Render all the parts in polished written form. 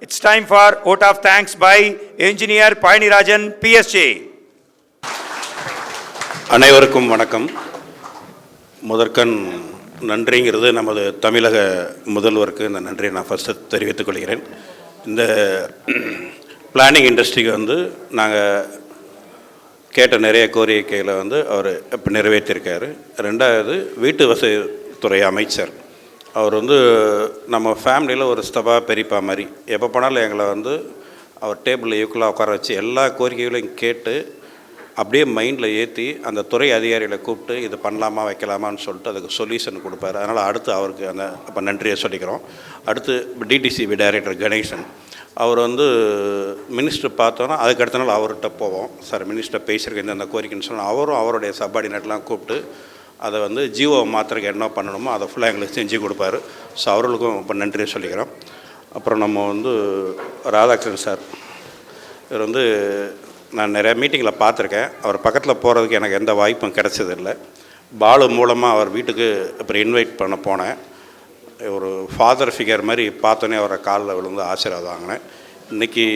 It's time for vote of thanks by Engineer Painirajan, PSG. அனைவருக்கும் வணக்கம். முதற்கண் நன்றிங்கிறது நமது தமிழக முதல்வருக்கு இந்த நன்றியை நான் ஃபஸ்ட்டு தெரிவித்துக் கொள்கிறேன். இந்த பிளானிங் இண்டஸ்ட்ரிக்கு நாங்கள் கேட்ட நிறைய கோரிக்கைகளை அவர் இப்போ நிறைவேற்றியிருக்காரு. ரெண்டாவது, வீட்டு வசதித்துறை அமைச்சர் அவர் நம்ம ஃபேமிலியில் ஒரு ஸ்தபா பெரியப்பா மாதிரி எப்போ போனாலும் எங்களை அவர் டேபிளில் ஈக்குவலாக உட்கார வச்சு எல்லா கோரிக்கைகளையும் கேட்டு அப்படியே மைண்டில் ஏற்றி அந்த துறை அதிகாரிகளை கூப்பிட்டு இது பண்ணலாமா வைக்கலாமான்னு சொல்லிட்டு அதுக்கு சொல்யூஷன் கொடுப்பாரு. அதனால் அடுத்து அவருக்கு இப்போ நன்றியை சொல்லிக்கிறோம். அடுத்து டிடிசிபி டைரக்டர் கணேசன் அவர் மினிஸ்டர் பார்த்தோன்னா அதுக்கு அடுத்த நாள் அவர்கிட்ட போவோம். சார் மினிஸ்டர் பேசியிருக்கேன் இந்த கோரிக்கைன்னு சொன்னால் அவரும் அவருடைய சப்பார்டினேட்லாம் கூப்பிட்டு அதை ஜிஓ மாத்திரைக்கு என்ன பண்ணணுமோ அதை ஃபுல்லாக எங்களுக்கு செஞ்சு கொடுப்பாரு. ஸோ அவர்களுக்கும் இப்போ நன்றியை சொல்லிக்கிறோம். அப்புறம் நம்ம ராதாகிருஷ்ணன் சார் இவர் நான் நிறைய மீட்டிங்கில் பார்த்துருக்கேன். அவர் பக்கத்தில் போகிறதுக்கு எனக்கு எந்த வாய்ப்பும் கிடைச்சதில்லை. பாலு மூலமாக அவர் வீட்டுக்கு அப்புறம் இன்வைட் பண்ண போனேன். ஒரு ஃபாதர் ஃபிகர் மாதிரி பார்த்தோன்னே அவரை காலில் விழுந்து ஆசீர்வாதம் வாங்கினேன். இன்றைக்கி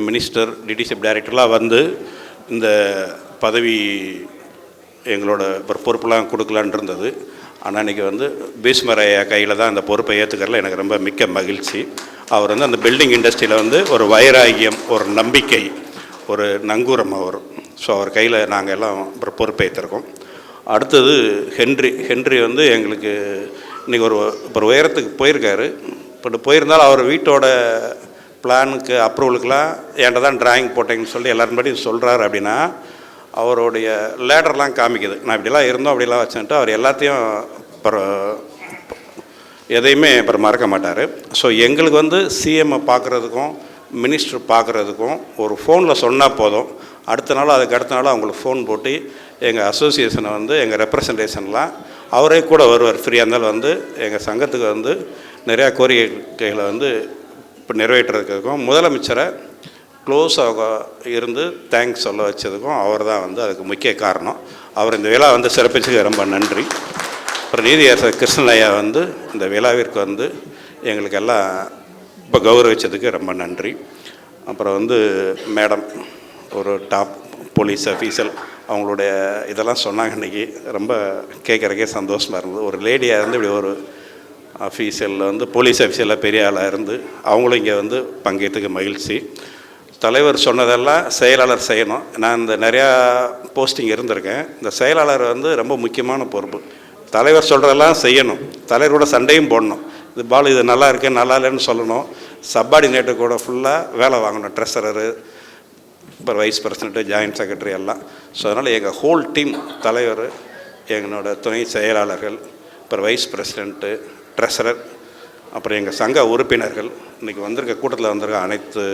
மினிஸ்டர் டிடிசிபி டைரக்டர்லாம் இந்த பதவி எங்களோட பொறுப்பெல்லாம் கொடுக்கலான் இருந்தது. ஆனால் இன்றைக்கி பீஸ்மர் ஐயா கையில் தான் அந்த பொறுப்பை ஏற்றுக்கிறதுல எனக்கு ரொம்ப மிக்க மகிழ்ச்சி. அவர் அந்த பில்டிங் இண்டஸ்ட்ரியில் ஒரு வைராகியம், ஒரு நம்பிக்கை, ஒரு நங்கூரம் அவர். ஸோ அவர் கையில் நாங்கள் எல்லாம் பொறுப்பேற்றிருக்கோம். அடுத்தது ஹென்றி எங்களுக்கு இன்றைக்கி ஒரு உயரத்துக்கு போயிருக்காரு. இப்போ போயிருந்தாலும் அவர் வீட்டோட பிளானுக்கு அப்ரூவலுக்கெலாம் என்கிட்ட தான் ட்ராயிங் போட்டேங்கன்னு சொல்லி எல்லாரும்படியும் சொல்கிறாரு. அப்படின்னா அவருடைய லேடர்லாம் காமிக்குது. நான் இப்படிலாம் இருந்தோம் அப்படிலாம் வச்சுட்டு அவர் எல்லாத்தையும் எதையுமே அப்புறம் மறக்க மாட்டார். ஸோ எங்களுக்கு சிஎம்ஐ பார்க்குறதுக்கும் மினிஸ்டர் பார்க்குறதுக்கும் ஒரு ஃபோனில் சொன்னால் போதும். அடுத்த நாள் அவங்களுக்கு ஃபோன் போட்டு எங்கள் அசோசியேஷனை எங்கள் ரெப்ரசன்டேஷன்லாம் அவரே கூட வருவார். ஃப்ரீயாக இருந்தாலும் எங்கள் சங்கத்துக்கு நிறையா கோரிக்கைகளை இப்போ நிறைவேற்றுறதுக்கும் முதலமைச்சரை க்ளோஸாக இருந்து தேங்க்ஸ் சொல்ல வச்சதுக்கும் அவர் தான் அதுக்கு முக்கிய காரணம். அவர் இந்த விழா சிறப்பிச்சதுக்கு ரொம்ப நன்றி. அப்புறம் நீதியரசர் கிருஷ்ணன் ஐயா இந்த விழாவிற்கு எங்களுக்கு எல்லாம் இப்போ கௌரவிச்சதுக்கு ரொம்ப நன்றி. அப்புறம் மேடம் ஒரு டாப் போலீஸ் அஃபீஷியல் அவங்களுடைய இதெல்லாம் சொன்னாங்க. இன்றைக்கி ரொம்ப கேட்குறக்கே சந்தோஷமாக இருந்தது. ஒரு லேடியாக இப்படி ஒரு அஃபீஷியலில் போலீஸ் அஃபீஷியலாக பெரிய ஆளாக இருந்து அவங்களும் இங்கே பங்கேற்றுக்க மகிழ்ச்சி. தலைவர் சொன்னதெல்லாம் செயலாளர் செய்யணும். நான் இந்த நிறையா போஸ்டிங் இருந்திருக்கேன். இந்த செயலாளர் ரொம்ப முக்கியமான பொறுப்பு. தலைவர் சொல்கிறதெல்லாம் செய்யணும், தலைவரோட சண்டையும் போடணும். இது பால் இது நல்லா இருக்கு நல்லா இல்லைன்னு சொல்லணும். சப்பார்டினேட்டு கூட ஃபுல்லாக வேலை வாங்கணும். ட்ரெஸரரு, இப்போ வைஸ் பிரசிடென்ட்டு, ஜாயின்ட் செக்ரட்டரி எல்லாம். ஸோ அதனால் எங்கள் ஹோல் டீம், தலைவர், எங்களோட துணை செயலாளர்கள், அப்புறம் வைஸ் பிரசிடென்ட்டு, ட்ரெஸரர், அப்புறம் எங்கள் சங்க உறுப்பினர்கள், இன்றைக்கி கூட்டத்தில் வந்திருக்க அனைத்து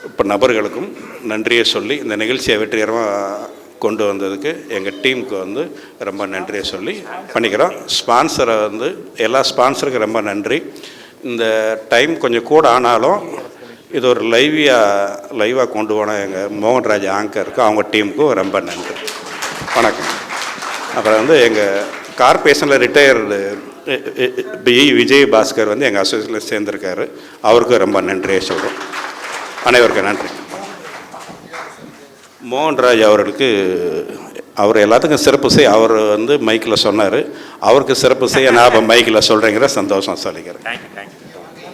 இப்போ நபர்களுக்கும் நன்றியை சொல்லி இந்த நிகழ்ச்சியை வெற்றிகரமாக கொண்டு வந்ததுக்கு எங்கள் டீமுக்கு ரொம்ப நன்றியை சொல்லி பண்ணிக்கிறோம். ஸ்பான்சரை எல்லா ஸ்பான்சருக்கும் ரொம்ப நன்றி. இந்த டைம் கொஞ்சம் கூட ஆனாலும் இது ஒரு லைவாக கொண்டு போன எங்கள் மோகன்ராஜ் ஆங்கருக்கு அவங்க டீமுக்கும் ரொம்ப நன்றி. வணக்கம். அப்புறம் எங்கள் கார்பரேஷனில் ரிட்டையர்டு விஜய் பாஸ்கர் எங்கள் அசோசியேஷனில் சேர்ந்துருக்காரு. அவருக்கும் ரொம்ப நன்றியை சொல்கிறோம். அனைவருக்கும் நன்றி. மோகன்ராஜ் அவர்களுக்கு அவர் எல்லாத்துக்கும் சிறப்பு செய்ய அவர் மைக்கில் சொன்னார். அவருக்கு சிறப்பு செய்ய நான் மைக்கில் சொல்கிறேங்கிற சந்தோஷம் சொல்லிக்கிறேன். தேங்க்யூ.